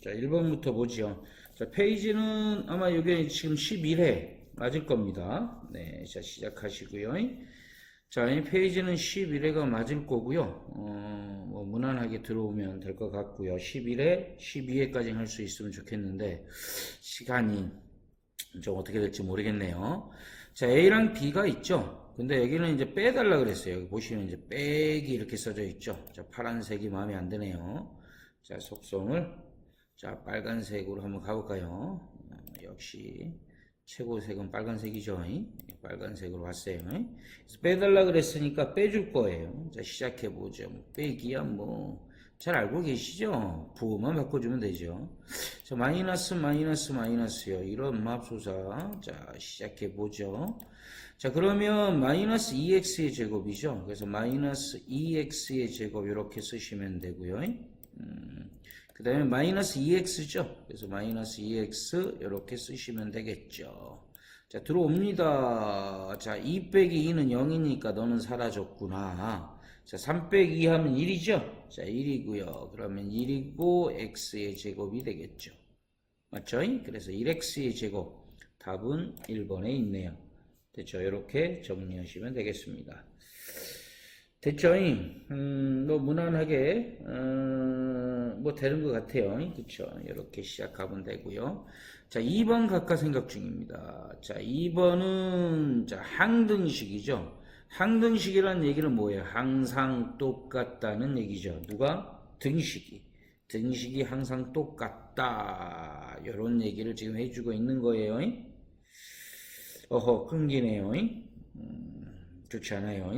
자, 1번부터 보죠. 자, 페이지는 아마 이게 지금 11회 맞을 겁니다. 네, 자, 시작하시고요. 자, 이 페이지는 11회가 맞을 거고요. 뭐, 무난하게 들어오면 될 것 같고요. 11회, 12회까지 할 수 있으면 좋겠는데, 시간이 좀 어떻게 될지 모르겠네요. 자, A랑 B가 있죠. 근데 여기는 이제 빼달라 그랬어요. 여기 보시면 이제 빼기 이렇게 써져 있죠. 자, 파란색이 마음에 안 드네요. 자, 속성을, 자, 빨간색으로 한번 가볼까요? 역시, 최고색은 빨간색이죠. 빨간색으로 왔어요. 그래서 빼달라 그랬으니까 빼줄 거예요. 자, 시작해보죠. 빼기야 뭐 잘 알고 계시죠? 부호만 바꿔주면 되죠. 자, 마이너스 마이너스 마이너스요. 이런 맙소사. 자, 시작해보죠. 자, 그러면 마이너스 2x의 제곱이죠. 그래서 마이너스 2x의 제곱 이렇게 쓰시면 되고요. 그 다음에 마이너스 2x죠. 그래서 마이너스 2x 이렇게 쓰시면 되겠죠. 자, 들어옵니다. 자, 2 빼기 2는 0이니까 너는 사라졌구나. 자, 3 빼기 2 하면 1이죠. 자, 1이고요. 그러면 1이고 x의 제곱이 되겠죠. 맞죠? 그래서 1x의 제곱. 답은 1번에 있네요. 됐죠? 이렇게 정리하시면 되겠습니다. 됐죠? 뭐 무난하게 뭐 되는 것 같아요. 그쵸? 이렇게 시작하면 되고요. 자, 2번 각각 생각 중입니다. 자, 2번은 자, 항등식이죠. 항등식이라는 얘기는 뭐예요? 항상 똑같다는 얘기죠. 누가? 등식이. 등식이 항상 똑같다. 이런 얘기를 지금 해주고 있는 거예요. 어허, 끊기네요. 좋지 않아요.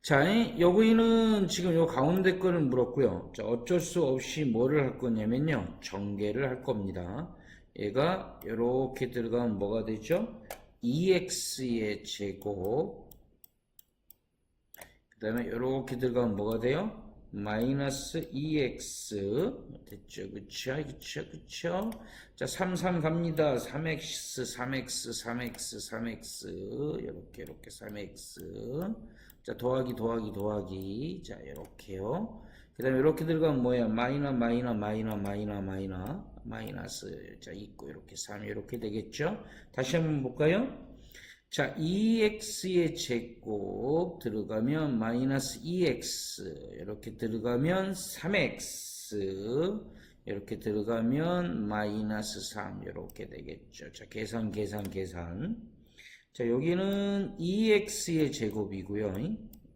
자, 여기는 지금 요 가운데 거를 물었고요. 자, 어쩔 수 없이 뭐를 할 거냐면요. 전개를 할 겁니다. 얘가 이렇게 들어가면 뭐가 되죠? 2x의 제곱. 그 다음에 이렇게 들어가면 뭐가 돼요? 마이너스 2x. 됐죠? 그쵸? 그쵸? 그쵸? 자, 3, 3 갑니다. 3x, 3x, 3x, 3x. 이렇게 3x. 자, 더하기, 더하기, 더하기. 자, 이렇게요. 그 다음에 이렇게 들어가면 뭐야? 마이너스. 자, 있고, 이렇게 3, 이렇게 되겠죠? 다시 한번 볼까요? 자, 2x의 제곱 들어가면 마이너스 2x. 이렇게 들어가면 3x. 이렇게 들어가면 마이너스 3. 이렇게 되겠죠. 자, 계산. 자, 여기는 2x의 제곱이고요.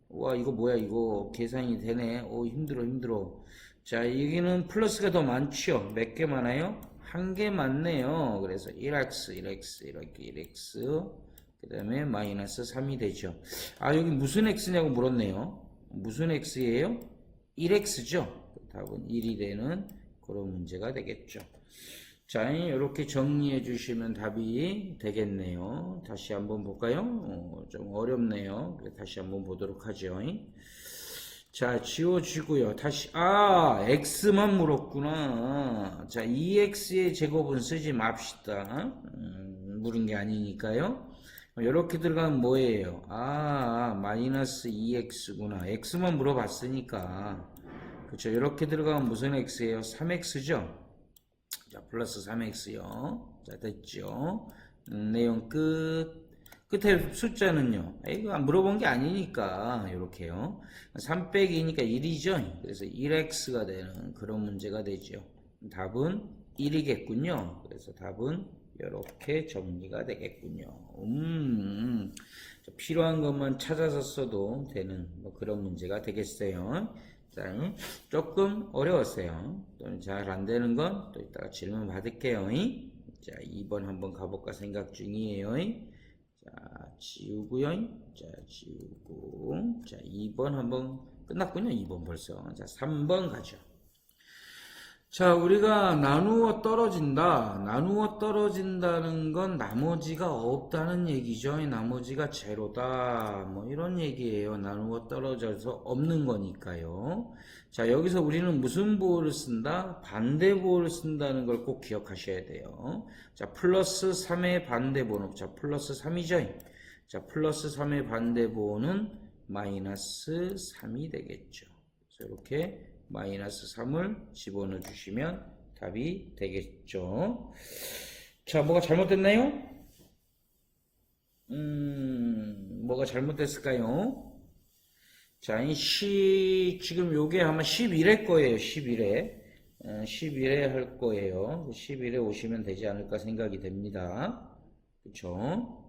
와, 이거 뭐야, 이거 계산이 되네. 오, 힘들어. 자, 여기는 플러스가 더 많죠. 몇 개 많아요? 한 개 많네요. 그래서 1x, 이렇게 1x. 그 다음에 마이너스 3이 되죠. 아, 여기 무슨 x냐고 물었네요. 무슨 x예요? 1x죠. 답은 1이 되는 그런 문제가 되겠죠. 자, 이렇게 정리해 주시면 답이 되겠네요. 다시 한번 볼까요? 좀 어렵네요. 다시 한번 보도록 하죠. 자, 지워지고요. 다시, x만 물었구나. 자, 2x의 제곱은 쓰지 맙시다. 물은 게 아니니까요. 이렇게 들어가면 뭐예요? 마이너스 2x구나. x만 물어봤으니까. 그쵸. 이렇게 들어가면 무슨 x예요? 3x죠? 자, 플러스 3x요. 자, 됐죠? 내용 끝. 끝에 숫자는요? 이거 물어본 게 아니니까, 이렇게요. 3 빼기 2니까 1이죠? 그래서 1x가 되는 그런 문제가 되죠. 답은 1이겠군요. 그래서 답은 이렇게 정리가 되겠군요. 필요한 것만 찾아서 써도 되는 뭐 그런 문제가 되겠어요. 자, 조금 어려웠어요. 잘 안 되는 건 또 이따가 질문 받을게요. 자, 2번 한번 가볼까 생각 중이에요. 자, 지우고요. 자, 지우고. 자, 2번 한번 끝났군요. 2번 벌써. 자, 3번 가죠. 자, 우리가 나누어 떨어진다. 나누어 떨어진다는 건 나머지가 없다는 얘기죠. 나머지가 제로다. 뭐 이런 얘기예요. 나누어 떨어져서 없는 거니까요. 자, 여기서 우리는 무슨 보호를 쓴다? 반대 보호를 쓴다는 걸 꼭 기억하셔야 돼요. 자, 플러스 3의 반대 보호는, 자, 플러스 3이죠. 자, 플러스 3의 반대 보호는 마이너스 3이 되겠죠. 그래서 이렇게 마이너스 3을 집어넣어 주시면 답이 되겠죠. 자, 뭐가 잘못됐나요? 뭐가 잘못됐을까요? 자, 지금 요게 아마 11회 거예요. 11회. 11회 할 거예요. 11회 오시면 되지 않을까 생각이 됩니다. 그쵸?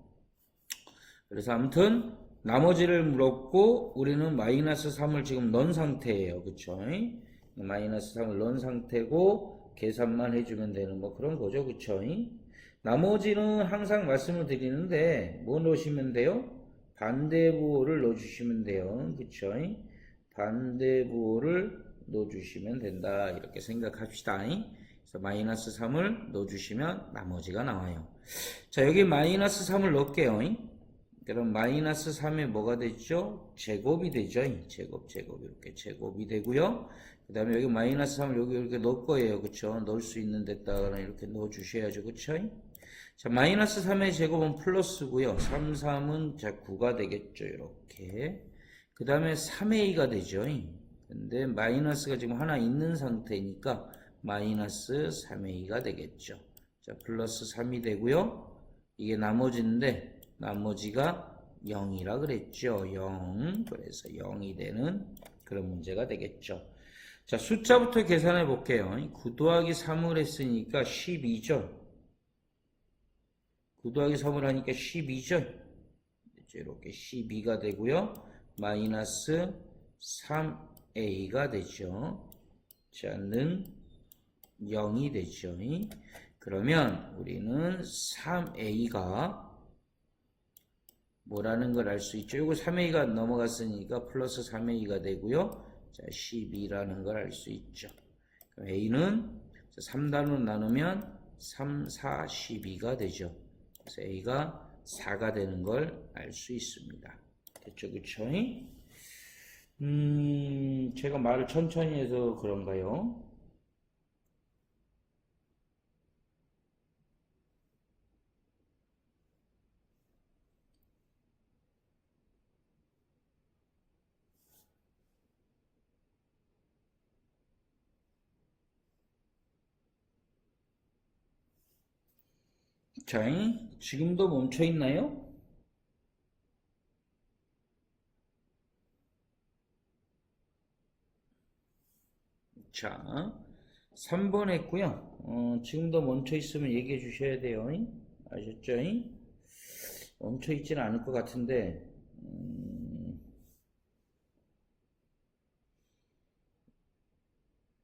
그래서 아무튼, 나머지를 물었고, 우리는 마이너스 3을 지금 넣은 상태예요. 그쵸? 마이너스 3을 넣은 상태고, 계산만 해주면 되는 뭐 그런 거죠. 그쵸? 나머지는 항상 말씀을 드리는데, 뭐 넣으시면 돼요? 반대부호를 넣어주시면 돼요. 그쵸? 반대부호를 넣어주시면 된다. 이렇게 생각합시다. 그래서 마이너스 3을 넣어주시면 나머지가 나와요. 자, 여기 마이너스 3을 넣을게요. 그럼 마이너스 3에 뭐가 되죠? 제곱이 되죠. 제곱, 이렇게 제곱이 되고요. 그 다음에 여기 마이너스 3을 여기 이렇게 넣을 거예요. 그쵸? 넣을 수 있는 데다가 이렇게 넣어주셔야죠. 그쵸? 자, 마이너스 3의 제곱은 플러스고요. 3, 3은 자, 9가 되겠죠. 이렇게. 그 다음에 3a가 되죠. 근데 마이너스가 지금 하나 있는 상태니까 마이너스 3a가 되겠죠. 자, 플러스 3이 되고요. 이게 나머지인데 나머지가 0이라 그랬죠. 0. 그래서 0이 되는 그런 문제가 되겠죠. 자, 숫자부터 계산해 볼게요. 9 더하기 3을 했으니까 12죠. 9 더하기 3을 하니까 12죠. 이렇게 12가 되고요. 마이너스 3a가 되죠. 자, 는 0이 되죠. 그러면 우리는 3a가 뭐라는 걸 알 수 있죠. 이거 3a가 넘어갔으니까 플러스 3a가 되고요. 자, 12라는 걸 알 수 있죠. 그럼 a는 3단으로 나누면 3, 4, 12가 되죠. 그래서 a가 4가 되는 걸 알 수 있습니다. 됐죠, 그쵸? 제가 말을 천천히 해서 그런가요? 자, 지금도 멈춰 있나요? 자, 3번 했고요. 지금도 멈춰 있으면 얘기해 주셔야 돼요. 아셨죠? 멈춰 있지는 않을 것 같은데,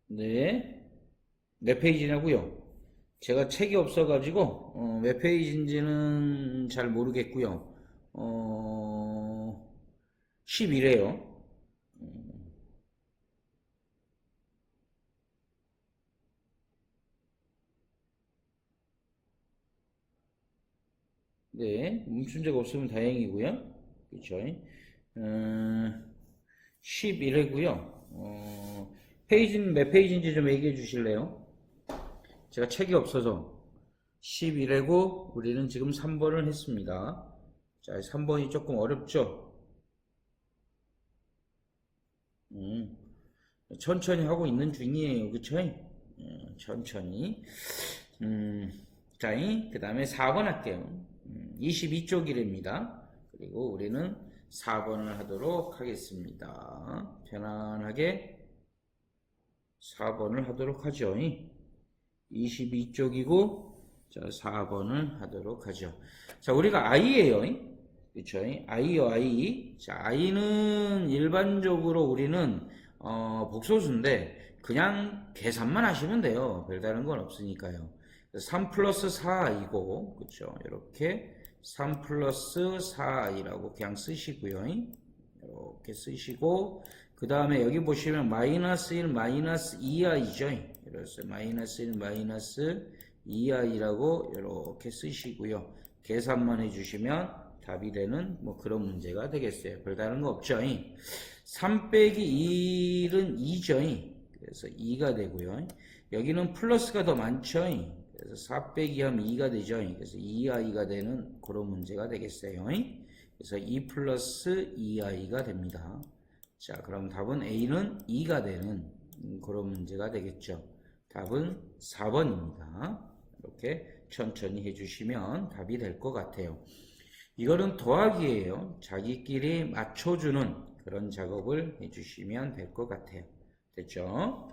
네. 몇 페이지냐고요? 제가 책이 없어가지고, 몇 페이지인지는 잘 모르겠고요. 11회요. 네, 문제가 없으면 다행이고요. 그쵸? 11회고요. 페이지는 몇 페이지인지 좀 얘기해 주실래요? 제가 책이 없어서 11회고 우리는 지금 3번을 했습니다. 자, 3번이 조금 어렵죠? 천천히 하고 있는 중이에요. 그쵸? 천천히. 자, 그 다음에 4번 할게요. 22쪽이랍니다. 그리고 우리는 4번을 하도록 하겠습니다. 편안하게 4번을 하도록 하죠. 22쪽이고, 자, 4번을 하도록 하죠. 자, 우리가 i예요. 그쵸? i요, i. 자, i는 일반적으로 우리는, 복소수인데, 그냥 계산만 하시면 돼요. 별다른 건 없으니까요. 3 플러스 4i고, 그쵸? 이렇게 3 플러스 4i라고 그냥 쓰시고요. 이렇게 쓰시고, 그 다음에 여기 보시면 마이너스 1, 마이너스 2i죠. 그래서 마이너스 1, 마이너스 2i라고 이렇게 쓰시고요. 계산만 해주시면 답이 되는 뭐 그런 문제가 되겠어요. 별다른 거 없죠. 3 빼기 1은 2죠. 그래서 2가 되고요. 여기는 플러스가 더 많죠. 그래서 4 빼기 하면 2가 되죠. 그래서 2i가 되는 그런 문제가 되겠어요. 그래서 2 플러스 2i가 됩니다. 자, 그럼 답은 A는 2가 되는 그런 문제가 되겠죠. 답은 4번입니다. 이렇게 천천히 해주시면 답이 될 것 같아요. 이거는 더하기예요. 자기끼리 맞춰주는 그런 작업을 해주시면 될 것 같아요. 됐죠?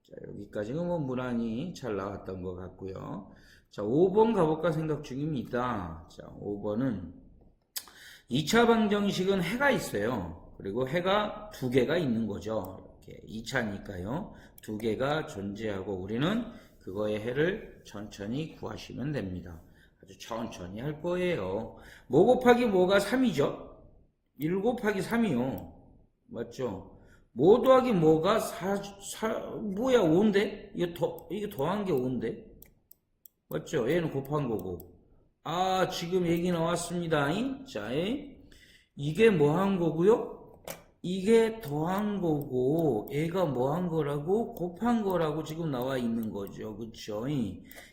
자, 여기까지는 뭐 무난히 잘 나왔던 것 같고요. 자, 5번 가볼까 생각 중입니다. 자, 5번은 2차 방정식은 해가 있어요. 그리고 해가 두 개가 있는 거죠. 이렇게 2차니까요. 두 개가 존재하고 우리는 그거의 해를 천천히 구하시면 됩니다. 아주 천천히 할 거예요. 뭐 곱하기 뭐가 3이죠? 1 곱하기 3이요. 맞죠? 뭐 더하기 뭐가 뭐야 5인데? 이게 더한 게 5인데? 맞죠? 얘는 곱한 거고. 아, 지금 얘기 나왔습니다. 자, 이게 뭐 한 거고요? 이게 더한 거고, 얘가 뭐 한 거라고? 곱한 거라고 지금 나와 있는 거죠. 그쵸?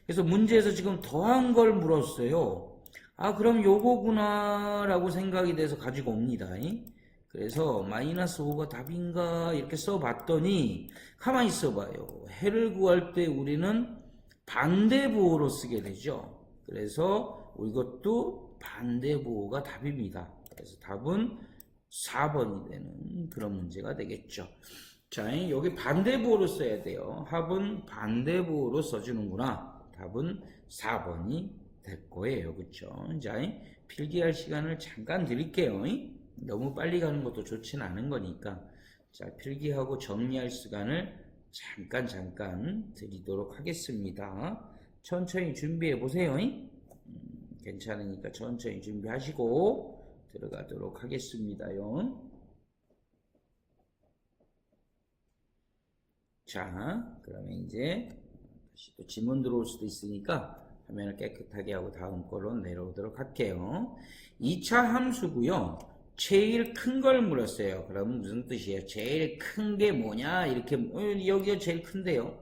그래서 문제에서 지금 더한 걸 물었어요. 아, 그럼 요거구나, 라고 생각이 돼서 가지고 옵니다. 그래서 마이너스 5가 답인가? 이렇게 써봤더니, 가만히 있어봐요. 해를 구할 때 우리는 반대부호로 쓰게 되죠. 그래서 이것도 반대부호가 답입니다. 그래서 답은 4번이 되는 그런 문제가 되겠죠. 자, 여기 반대부호로 써야 돼요. 합은 반대부호로 써주는구나. 답은 4번이 될 거예요. 그쵸? 자, 필기할 시간을 잠깐 드릴게요. 너무 빨리 가는 것도 좋지는 않은 거니까. 자, 필기하고 정리할 시간을 잠깐 드리도록 하겠습니다. 천천히 준비해 보세요. 괜찮으니까 천천히 준비하시고 들어가도록 하겠습니다요. 자, 그러면 이제 다시 또 질문 들어올 수도 있으니까 화면을 깨끗하게 하고 다음 걸로 내려오도록 할게요. 2차 함수고요. 제일 큰 걸 물었어요. 그럼 무슨 뜻이에요? 제일 큰 게 뭐냐? 이렇게 여기가 제일 큰데요.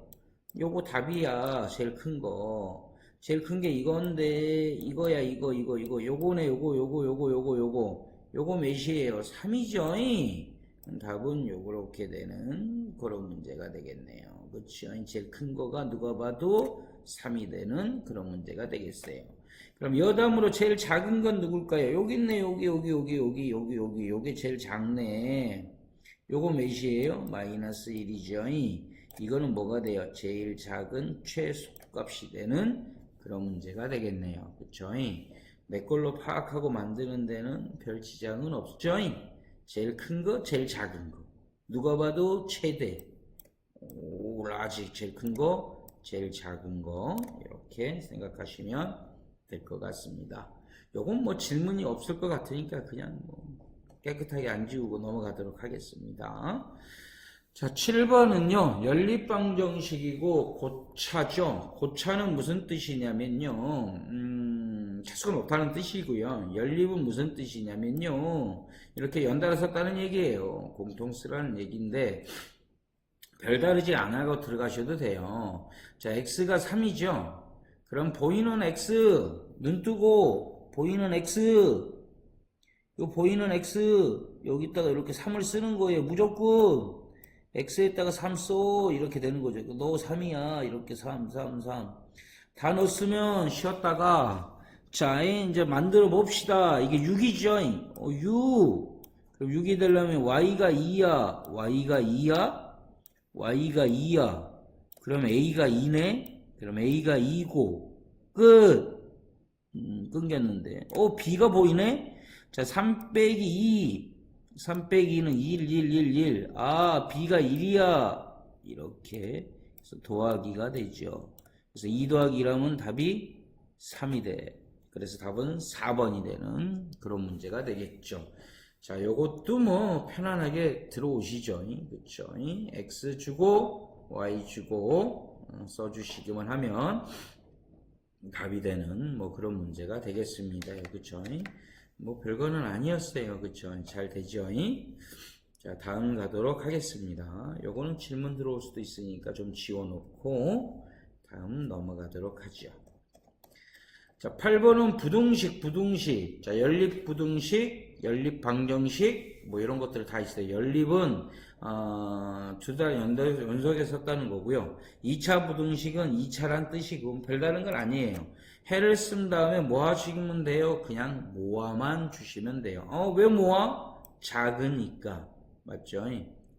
요거 답이야. 제일 큰 거. 제일 큰 게 이건데 이거야 이거 요거네 요거 몇이에요? 3이죠? 답은 요렇게 되는 그런 문제가 되겠네요. 그렇죠? 제일 큰 거가 누가 봐도 3이 되는 그런 문제가 되겠어요. 그럼 여담으로 제일 작은 건 누굴까요? 여기 있네. 요게 제일 작네. 요거 몇이에요? 마이너스 1이죠? 이거는 뭐가 돼요? 제일 작은 최소값이 되는 그런 문제가 되겠네요. 그쵸? 내 걸로 파악하고 만드는 데는 별 지장은 없죠? 제일 큰 거, 제일 작은 거. 누가 봐도 최대. 라지, 제일 큰 거, 제일 작은 거. 이렇게 생각하시면 될 것 같습니다. 요건 뭐 질문이 없을 것 같으니까 그냥 뭐 깨끗하게 안 지우고 넘어가도록 하겠습니다. 자, 7번은요, 연립방정식이고 고차죠. 고차는 무슨 뜻이냐면요, 차수가 높다는 뜻이고요. 연립은 무슨 뜻이냐면요, 이렇게 연달아 썼다는 얘기예요. 공통 쓰라는 얘기인데, 별다르지 않아고 들어가셔도 돼요. 자, x가 3이죠. 그럼 보이는 x, 눈 뜨고, 보이는 x, 요 보이는 x, 여기다가 이렇게 3을 쓰는 거예요. 무조건. x에다가 3 써. 이렇게 되는 거죠. 너 3이야. 이렇게 3. 다 넣었으면 쉬었다가, 자, 이제 만들어 봅시다. 이게 6이죠. 6. 그럼 6이 되려면 y가 2야. y가 2야. 그럼 a가 2네. 그럼 a가 2고. 끝. 끊겼는데. b가 보이네? 자, 3 빼기 2. 3 빼기 2는 1. 아, b가 1이야. 이렇게 해서 더하기가 되죠. 그래서 2 더하기 1하면 답이 3이 돼. 그래서 답은 4번이 되는 그런 문제가 되겠죠. 자, 요것도 뭐 편안하게 들어오시죠. 그쵸? x 주고 y 주고 써주시기만 하면 답이 되는 뭐 그런 문제가 되겠습니다. 그쵸? 뭐 별거는 아니었어요. 그쵸? 잘 되죠? 자, 다음 가도록 하겠습니다. 요거는 질문 들어올 수도 있으니까 좀 지워놓고 다음 넘어가도록 하죠. 자, 8번은 부등식. 자, 연립부등식 연립 방정식 뭐 이런 것들 다 있어요. 연립은 두 달 연속에 썼다는 거고요. 2차 부등식은 2차란 뜻이고 별다른 건 아니에요. 해를 쓴 다음에 모아 주시면 돼요. 그냥 모아만 주시면 돼요. 왜 모아? 작으니까. 맞죠?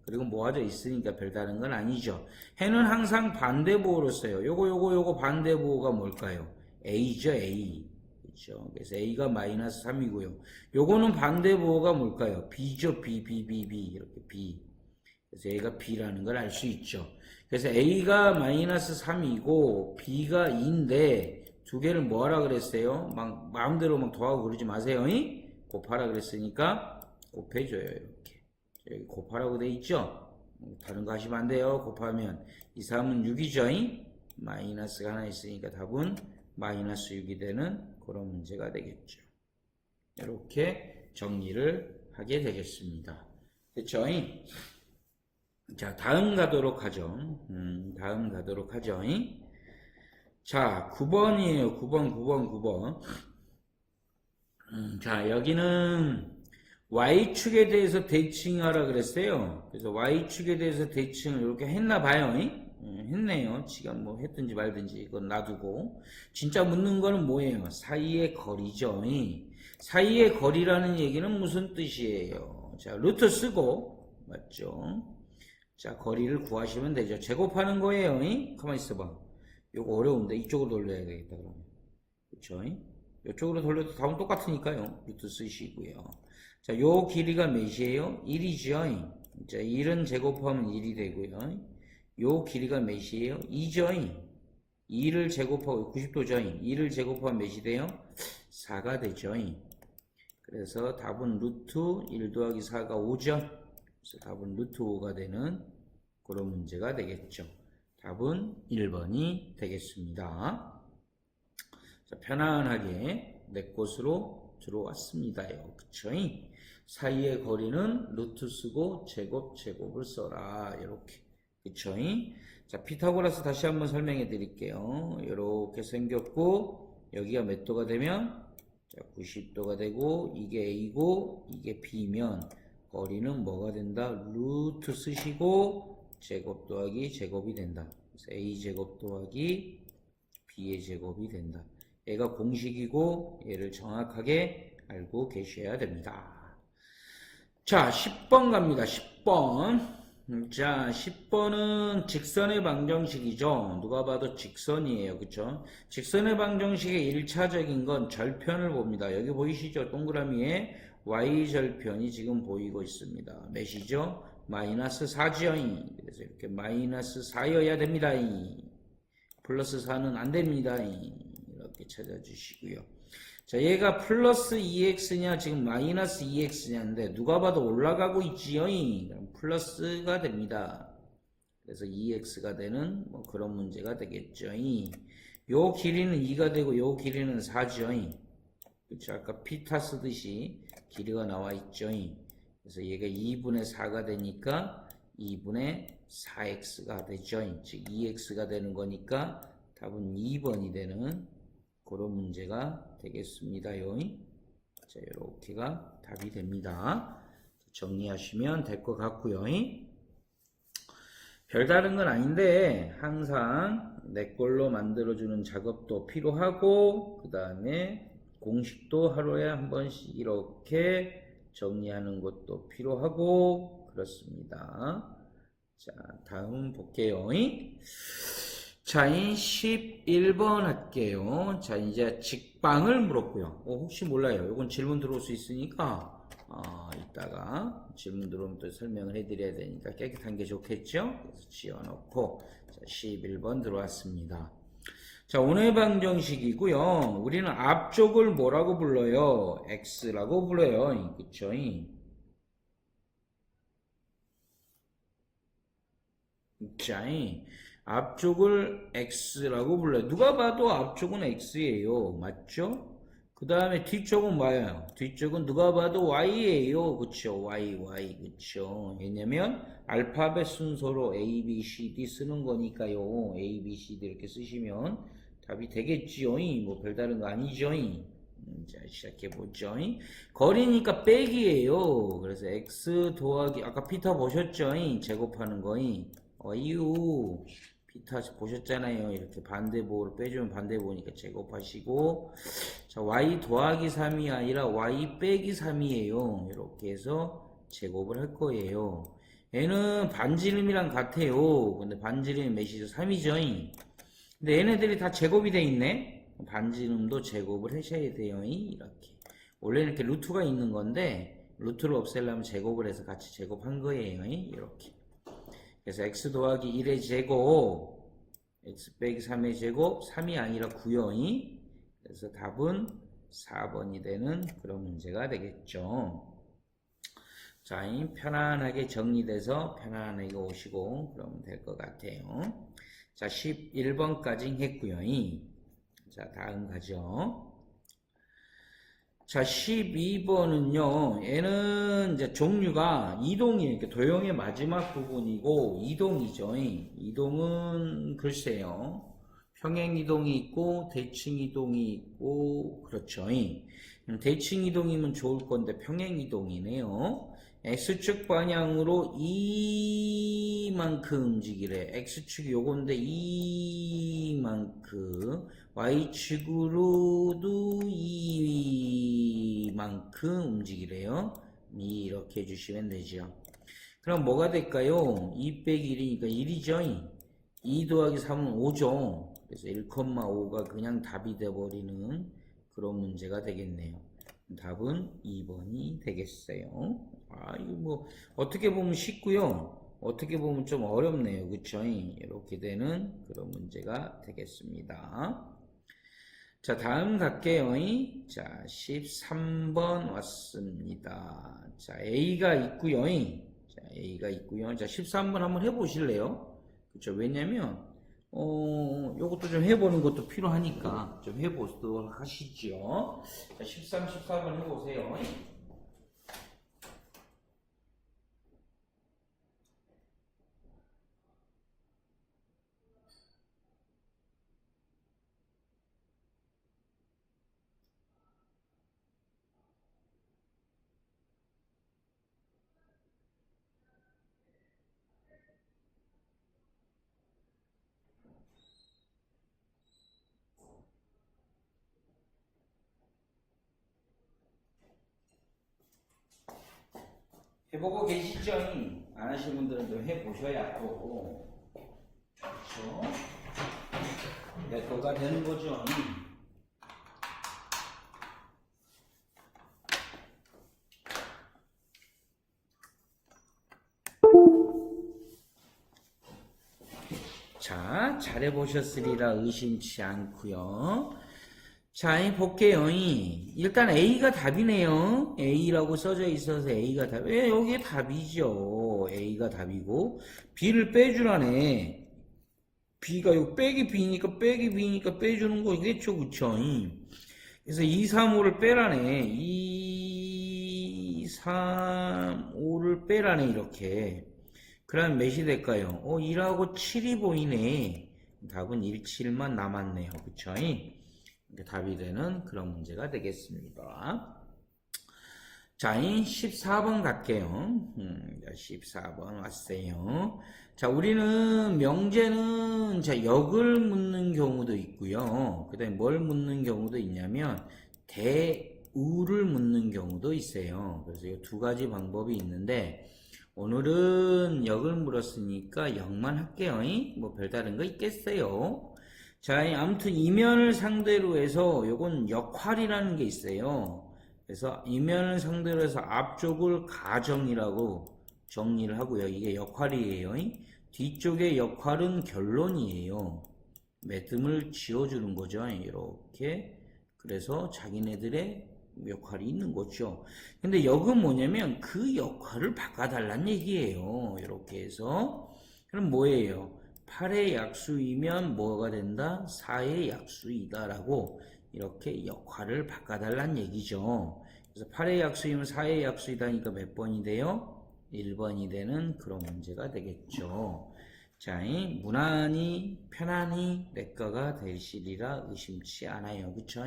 그리고 모아져 있으니까 별다른 건 아니죠. 해는 항상 반대보호로 써요. 요거 반대보호가 뭘까요? A죠, A. 그렇죠. 그래서 A가 마이너스 3이고요. 요거는 반대보호가 뭘까요? B죠, B. 이렇게 B. 그래서 A가 B라는 걸 알 수 있죠. 그래서 A가 마이너스 3이고 B가 2인데 두 개를 뭐 하라 그랬어요? 막 마음대로 막 더하고 그러지 마세요. 곱하라 그랬으니까 곱해줘요. 이렇게. 여기 곱하라고 돼 있죠? 다른 거 하시면 안 돼요. 곱하면 2, 3은 6이죠? 마이너스가 하나 있으니까 답은 마이너스 6이 되는 그런 문제가 되겠죠. 이렇게 정리를 하게 되겠습니다. 됐죠? 자, 다음 가도록 하죠. 다음 가도록 하죠. 자, 9번이에요. 9번. 자, 여기는 Y축에 대해서 대칭하라 그랬어요. 그래서 Y축에 대해서 대칭을 이렇게 했나 봐요. 했네요. 지가 뭐 했든지 말든지 이건 놔두고. 진짜 묻는 거는 뭐예요? 사이의 거리죠. 사이의 거리라는 얘기는 무슨 뜻이에요? 자, 루트 쓰고, 맞죠? 자, 거리를 구하시면 되죠. 제곱하는 거예요. 가만히 있어봐. 이거 어려운데 이쪽으로 돌려야 되겠다 그러면. 그쵸? 이쪽으로 돌려도 답은 똑같으니까요. 루트 쓰시고요. 자, 요 길이가 몇이에요? 1이죠. 자, 1은 제곱하면 1이 되고요. 요 길이가 몇이에요? 2죠. 2를 제곱하고 90도죠. 2를 제곱하면 몇이 돼요? 4가 되죠. 그래서 답은 루트 1 더하기 4가 5죠. 그래서 답은 루트 5가 되는 그런 문제가 되겠죠. 답은 1번이 되겠습니다. 자, 편안하게 내 곳으로 들어왔습니다요. 그쵸? 사이의 거리는 루트 쓰고 제곱을 써라. 이렇게. 그쵸? 자, 피타고라스 다시 한번 설명해 드릴게요. 이렇게 생겼고, 여기가 몇 도가 되면? 자, 90도가 되고, 이게 A고, 이게 B면, 거리는 뭐가 된다? 루트 쓰시고, 제곱 더하기 제곱이 된다. 그래서 A제곱 더하기 B의 제곱이 된다. 얘가 공식이고, 얘를 정확하게 알고 계셔야 됩니다. 자, 10번 갑니다. 10번. 자, 10번은 직선의 방정식이죠. 누가 봐도 직선이에요. 그쵸? 직선의 방정식의 1차적인 건 절편을 봅니다. 여기 보이시죠? 동그라미에 y절편이 지금 보이고 있습니다. 몇이죠? 마이너스 4죠. 그래서 이렇게 마이너스 4여야 됩니다. 플러스 4는 안 됩니다. 이렇게 찾아주시고요. 자, 얘가 플러스 2x냐 지금 마이너스 2x냐인데 누가 봐도 올라가고 있지요. 그럼 플러스가 됩니다. 그래서 2x가 되는 뭐 그런 문제가 되겠죠. 요 길이는 2가 되고 요 길이는 4죠. 그렇죠? 아까 피타 쓰듯이 길이가 나와 있죠. 그래서 얘가 2분의 4가 되니까 2분의 4x가 되죠. 즉 2x가 되는 거니까 답은 2번이 되는 그런 문제가 되겠습니다요. 자, 이렇게가 답이 됩니다. 정리하시면 될 것 같고요. 별다른 건 아닌데 항상 내 걸로 만들어주는 작업도 필요하고 그 다음에 공식도 하루에 한 번씩 이렇게 정리하는 것도 필요하고 그렇습니다. 자, 다음 볼게요. 자, 11번 할게요. 자, 이제 직방을 물었고요. 혹시 몰라요. 이건 질문 들어올 수 있으니까 이따가 질문 들어오면 또 설명을 해드려야 되니까 깨끗한 게 좋겠죠? 그래서 지어놓고 자, 11번 들어왔습니다. 자, 오늘 방정식이고요. 우리는 앞쪽을 뭐라고 불러요? x라고 불러요. 그쵸? 자, 앞쪽을 x라고 불러요. 누가 봐도 앞쪽은 x예요. 맞죠? 그 다음에 뒤쪽은 뭐예요? 뒤쪽은 누가 봐도 y예요. 그쵸? y. 그쵸? 왜냐면 알파벳 순서로 a, b, c, d 쓰는 거니까요. a, b, c, d 이렇게 쓰시면 답이 되겠지요. 뭐 별다른 거 아니죠. 자, 시작해보죠. 거리니까 빼기예요. 그래서 x 더하기, 아까 피타 보셨죠? 제곱하는 거. 이유 피타 보셨잖아요. 이렇게 반대보를 빼주면 반대보니까 제곱하시고, 자, y 더하기 3이 아니라 y 빼기 3이에요. 이렇게 해서 제곱을 할 거예요. 얘는 반지름이랑 같아요. 근데 반지름이 몇이죠? 3이죠. 근데 얘네들이 다 제곱이 돼 있네. 반지름도 제곱을 하셔야 돼요. 이렇게. 원래 이렇게 루트가 있는 건데 루트를 없애려면 제곱을 해서 같이 제곱한 거예요. 이렇게. 그래서 x 더하기 1의 제곱, x 빼기 3의 제곱, 3이 아니라 9요. 그래서 답은 4번이 되는 그런 문제가 되겠죠. 자, 편안하게 정리돼서 편안하게 오시고 그러면 될 것 같아요. 자, 11번까지 했고요. 자, 다음 가죠. 자, 12번은요, 얘는 이제 종류가 이동이에요. 도형의 마지막 부분이고, 이동이죠. 이동은 글쎄요, 평행 이동이 있고, 대칭 이동이 있고, 그렇죠. 대칭 이동이면 좋을 건데, 평행 이동이네요. X축 방향으로 이만큼 움직이래. X축이 요건데, 이만큼. Y축으로도 이만큼 움직이래요. 이렇게 해주시면 되죠. 그럼 뭐가 될까요? 2 빼기 1이니까 1이죠. 2 더하기 3은 5죠. 그래서 1,5가 그냥 답이 돼버리는 그런 문제가 되겠네요. 답은 2번이 되겠어요. 아, 이거 뭐 어떻게 보면 쉽고요. 어떻게 보면 좀 어렵네요. 그쵸? 이렇게 되는 그런 문제가 되겠습니다. 자, 다음 갈게요. 자, 13번 왔습니다. 자, A가 있고요. 자, A가 있고요. 자, 13번 한번 해보실래요? 그쵸? 왜냐면, 요것도 좀 해보는 것도 필요하니까 좀 해보도록 하시죠. 자, 13, 14번 해보세요. 해보고 계시죠? 안 하신 분들은 좀 해보셔야 또, 그렇죠? 내 거가 되는 거죠. 자, 잘해보셨으리라 의심치 않고요. 자, 볼게요. 일단 A가 답이네요. A라고 써져 있어서 A가 답. 왜 여기에 답이죠. A가 답이고 B를 빼주라네. B가 요 빼기 B니까 빼주는 거겠죠. 그쵸? 그래서 2, 3, 5를 빼라네. 2, 3, 5를 빼라네. 이렇게. 그럼 몇이 될까요? 1하고 7이 보이네. 답은 1, 7만 남았네요. 그쵸? 답이 되는 그런 문제가 되겠습니다. 자, 14번 갈게요. 14번 왔어요. 자, 우리는 명제는 자, 역을 묻는 경우도 있고요. 그 다음에 뭘 묻는 경우도 있냐면 대우를 묻는 경우도 있어요. 그래서 이 두 가지 방법이 있는데 오늘은 역을 물었으니까 역만 할게요. 뭐 별다른 거 있겠어요. 자, 아무튼 이면을 상대로 해서 요건 역할이라는 게 있어요. 그래서 이면을 상대로 해서 앞쪽을 가정이라고 정리를 하고요. 이게 역할이에요. 뒤쪽의 역할은 결론이에요. 매듭을 지어주는 거죠. 이렇게. 그래서 자기네들의 역할이 있는 거죠. 근데 역은 뭐냐면 그 역할을 바꿔달란 얘기예요. 이렇게 해서. 그럼 뭐예요? 8의 약수이면 뭐가 된다? 4의 약수이다 라고 이렇게 역할을 바꿔달란 얘기죠. 그래서 8의 약수이면 4의 약수이다니까 몇 번이 돼요? 1번이 되는 그런 문제가 되겠죠. 자, 무난히 편안히 내 거가 되시리라 의심치 않아요. 그쵸?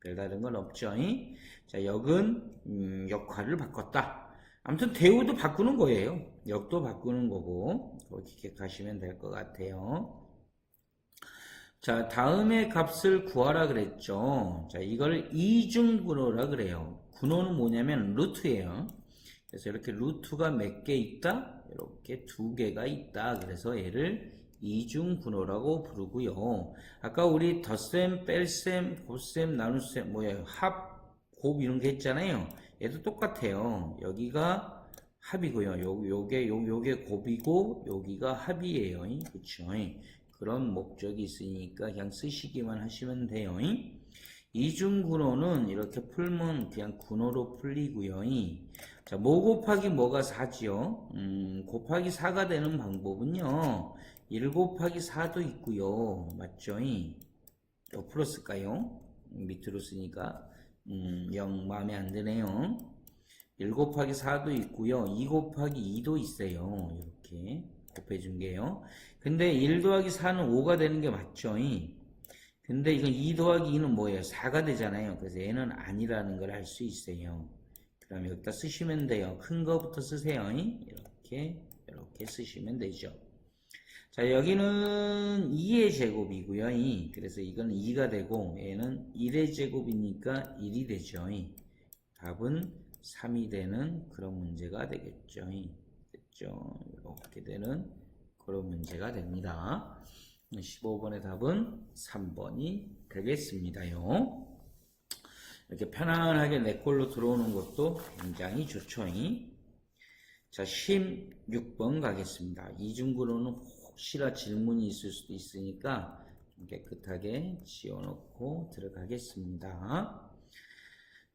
별다른 건 없죠. 자, 역은 역할을 바꿨다. 아무튼 대우도 바꾸는 거예요. 역도 바꾸는 거고 그렇게 기억하시면 될 것 같아요. 자, 다음에 값을 구하라 그랬죠. 자, 이걸 이중분호라 그래요. 분호는 뭐냐면 루트예요. 그래서 이렇게 루트가 몇 개 있다? 이렇게 두 개가 있다. 그래서 얘를 이중분호라고 부르고요. 아까 우리 덧셈, 뺄셈, 곱셈, 나눗셈, 뭐예요? 합, 곱 이런 게 있잖아요. 얘도 똑같아요. 여기가 합이고요. 요게 곱이고 여기가 합이에요. 그쵸? 그런 목적이 있으니까 그냥 쓰시기만 하시면 돼요. 이중분호는 이렇게 풀면 그냥 분호로 풀리고요. 자, 뭐 곱하기 뭐가 4지요? 곱하기 4가 되는 방법은요. 1 곱하기 4도 있고요. 맞죠? 옆으로 쓸까요? 밑으로 쓰니까 0 마음에 안 드네요. 1 곱하기 4도 있고요. 2 곱하기 2도 있어요. 이렇게 곱해준 게요. 근데 1 더하기 4는 5가 되는 게 맞죠? 근데 이건 2 더하기 2는 뭐예요? 4가 되잖아요. 그래서 얘는 아니라는 걸 알 수 있어요. 그 다음에 여기다 쓰시면 돼요. 큰 거부터 쓰세요. 이렇게 쓰시면 되죠. 자, 여기는 2의 제곱이고요. 그래서 이건 2가 되고 얘는 1의 제곱이니까 1이 되죠. 답은 3이 되는 그런 문제가 되겠죠. 됐죠? 이렇게 되는 그런 문제가 됩니다. 15번의 답은 3번이 되겠습니다요. 이렇게 편안하게 내 걸로 들어오는 것도 굉장히 좋죠. 자, 16번 가겠습니다. 이중분호는 혹시나 질문이 있을 수도 있으니까 좀 깨끗하게 지워놓고 들어가겠습니다.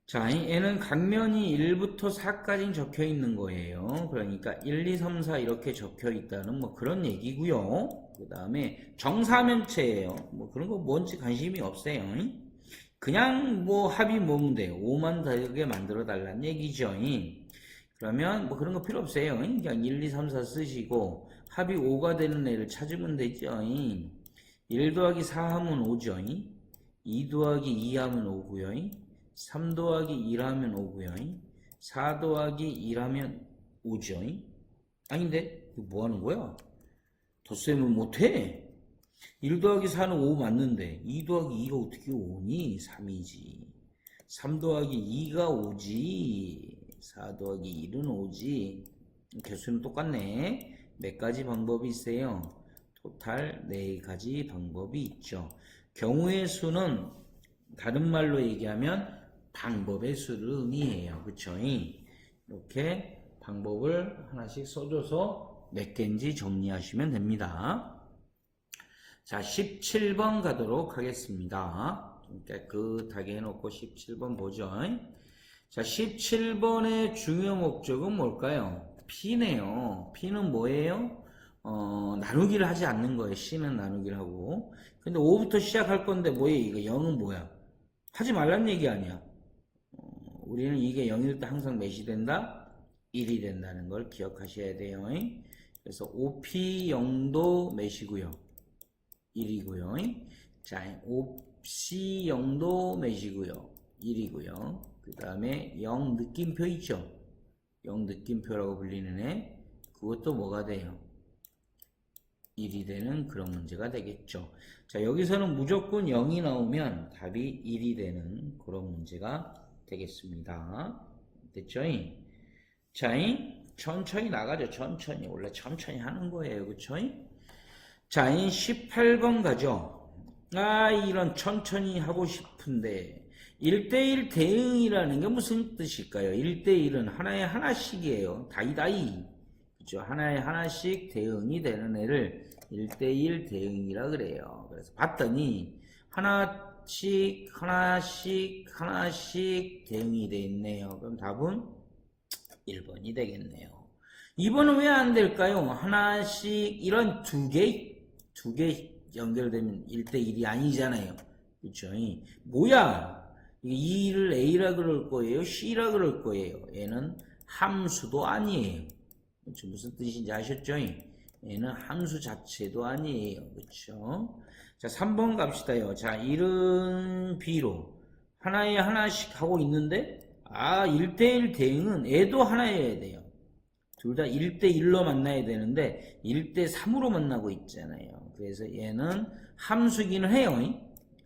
자, 얘는 각면이 1부터 4까지 적혀 있는 거예요. 그러니까 1, 2, 3, 4 이렇게 적혀 있다는 뭐 그런 얘기고요. 그 다음에 정사면체예요. 뭐 그런 거 뭔지 관심이 없어요. 그냥 뭐 합이 뭐면 돼요. 5만 되게 만들어 달라는 얘기죠. 그러면 뭐 그런 거 필요 없어요. 그냥 1, 2, 3, 4 쓰시고 합이 5가 되는 애를 찾으면 되죠. 1 더하기 4 하면 5죠. 2 더하기 2 하면 5고요. 3 더하기 1 하면 5고요. 4 더하기 1 하면 5죠. 아닌데? 이거 뭐 하는 거야? 덧셈을 못해? 1 더하기 4는 5 맞는데 2 더하기 2가 어떻게 5니? 3이지. 3 더하기 2가 5지. 4 더하기 1은 5지. 개수는 똑같네. 몇 가지 방법이 있어요? 토탈 4가지 방법이 있죠. 경우의 수는 다른 말로 얘기하면 방법의 수를 의미해요. 그쵸? 이렇게 방법을 하나씩 써줘서 몇 개인지 정리하시면 됩니다. 자, 17번 가도록 하겠습니다. 좀 깨끗하게 해놓고 17번 보죠. 자, 17번의 중요 목적은 뭘까요? P네요. P는 뭐예요? 나누기를 하지 않는 거예요. C는 나누기를 하고. 근데 5부터 시작할 건데 뭐예요? 이거 0은 뭐야? 하지 말란 얘기 아니야. 우리는 이게 0일 때 항상 몇이 된다? 1이 된다는 걸 기억하셔야 돼요. 그래서 5P0도 몇이고요? 1이고요. 자, 5C0도 몇이고요? 1이고요. 그 다음에 0 느낌표 있죠? 0 느낌표라고 불리는 애. 그것도 뭐가 돼요? 1이 되는 그런 문제가 되겠죠. 자, 여기서는 무조건 0이 나오면 답이 1이 되는 그런 문제가 되겠습니다. 됐죠? 자, 천천히 나가죠. 천천히. 원래 천천히 하는 거예요. 그쵸? 자, 18번 가죠. 아, 이런 천천히 하고 싶은데 1대1 대응이라는 게 무슨 뜻일까요? 1대1은 하나에 하나씩이에요. 다이다이. 그죠? 하나에 하나씩 대응이 되는 애를 1대1 대응이라 그래요. 그래서 봤더니 하나씩 대응이 돼 있네요. 그럼 답은 1번이 되겠네요. 2번은 왜 안 될까요? 하나씩 이런 두 개 연결되면 1대1이 아니잖아요. 그쵸? 뭐야? 2를 A라 그럴 거예요? C라 그럴 거예요? 얘는 함수도 아니에요. 그쵸? 무슨 뜻인지 아셨죠? 얘는 함수 자체도 아니에요. 그쵸? 자, 3번 갑시다요. 자, 1은 B로 하나에 하나씩 하고 있는데, 1대1 대응은 애도 하나여야 돼요. 둘 다 1대1로 만나야 되는데 1대3으로 만나고 있잖아요. 그래서 얘는 함수기는 해요.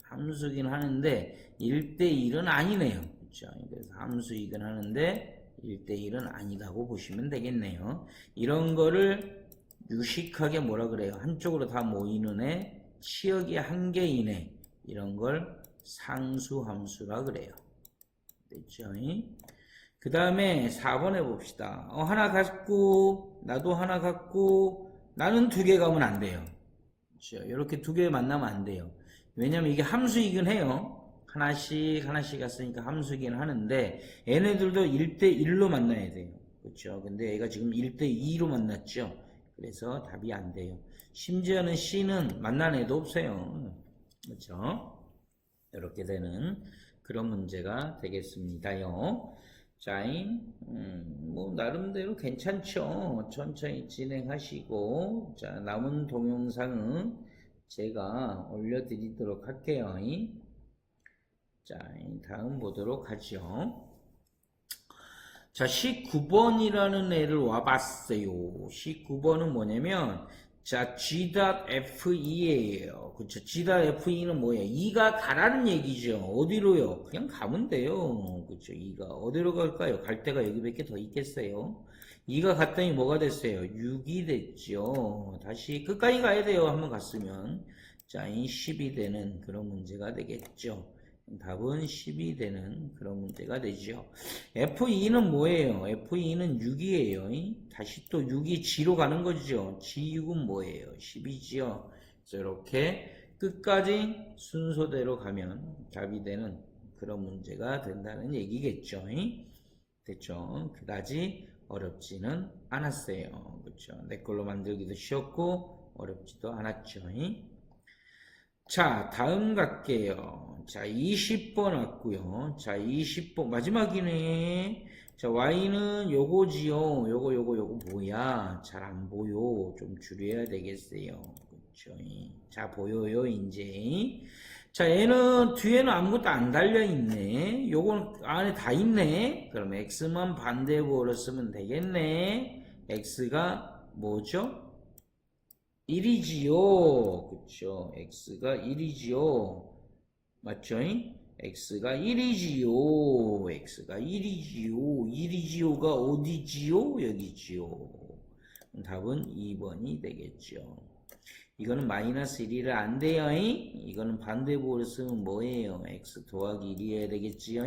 함수기는 하는데 1대1은 아니네요. 그렇죠? 그래서 함수이긴 하는데 1대1은 아니다고 보시면 되겠네요. 이런 거를 유식하게 뭐라 그래요? 한쪽으로 다 모이는 애, 치역이 한 개이네. 이런 걸 상수함수라 그래요. 됐죠? 그 다음에 4번 해봅시다. 하나 갖고, 나도 하나 갖고, 나는 2개 가면 안 돼요. 그렇죠? 이렇게 2개 만나면 안 돼요. 왜냐면 이게 함수이긴 해요. 하나씩 갔으니까 함수이긴 하는데, 얘네들도 1대1로 만나야 돼요. 그렇죠? 근데 얘가 지금 1대2로 만났죠? 그래서 답이 안 돼요. 심지어는 C는 만난 애도 없어요. 그렇죠? 이렇게 되는 그런 문제가 되겠습니다요. 자, 뭐 나름대로 괜찮죠. 천천히 진행하시고, 자, 남은 동영상은 제가 올려드리도록 할게요. 자, 다음 보도록 하죠. 자, 19번이라는 애를 와봤어요. 19번은 뭐냐면, 자, G.FE예요. 그쵸? G.FE는 뭐예요? 2가 가라는 얘기죠. 어디로요? 그냥 가면 돼요. 그쵸? 2가 어디로 갈까요? 갈 데가 여기밖에 더 있겠어요? 2가 갔더니 뭐가 됐어요? 6이 됐죠. 다시 끝까지 가야 돼요. 한번 갔으면. 자, 10이 되는 그런 문제가 되겠죠. 답은 10이 되는 그런 문제가 되죠. F2는 뭐예요? F2는 6이에요. 다시 또 6이 G로 가는 거죠. G6은 뭐예요? 10이지요. 그래서 이렇게 끝까지 순서대로 가면 답이 되는 그런 문제가 된다는 얘기겠죠. 됐죠? 그다지 어렵지는 않았어요. 그렇죠? 내 걸로 만들기도 쉬웠고 어렵지도 않았죠. 자, 다음 갈게요. 자, 20번 왔고요. 자, 20번 마지막이네. 자, Y는 요거지요. 요거 뭐야? 잘 안 보여. 좀 줄여야 되겠어요. 그렇죠? 자, 보여요, 이제. 자, 얘는 뒤에는 아무것도 안 달려 있네. 요건 안에 다 있네. 그럼 X만 반대보로 쓰면 되겠네. X가 뭐죠? 1이지요. 그쵸? X가 1이지요. 맞죠? X가 1이지요. X가 1이지요. 1이지요가 어디지요? 여기지요. 답은 2번이 되겠죠. 이거는 마이너스 1이라 안 돼요. 이거는 반대보로 쓰면 뭐예요? X 더하기 1이어야 되겠지요.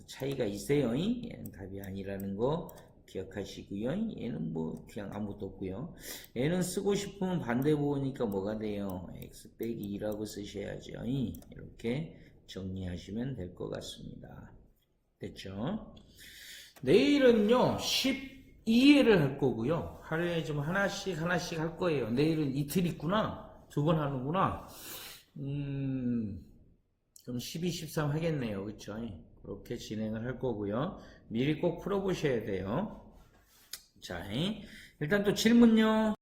차이가 있어요. 얘는 답이 아니라는 거 기억하시고요. 얘는 뭐 그냥 아무것도 없고요. 얘는 쓰고 싶으면 반대보니까 뭐가 돼요? X 빼기 2라고 쓰셔야죠. 이렇게 정리하시면 될 것 같습니다. 됐죠? 내일은요 12회를 할 거고요. 하루에 좀 하나씩 할 거예요. 내일은 이틀 있구나. 2번 하는구나. 그럼 12, 13 하겠네요. 그쵸? 그렇게 진행을 할 거고요. 미리 꼭 풀어보셔야 돼요. 자, 일단 또 질문요.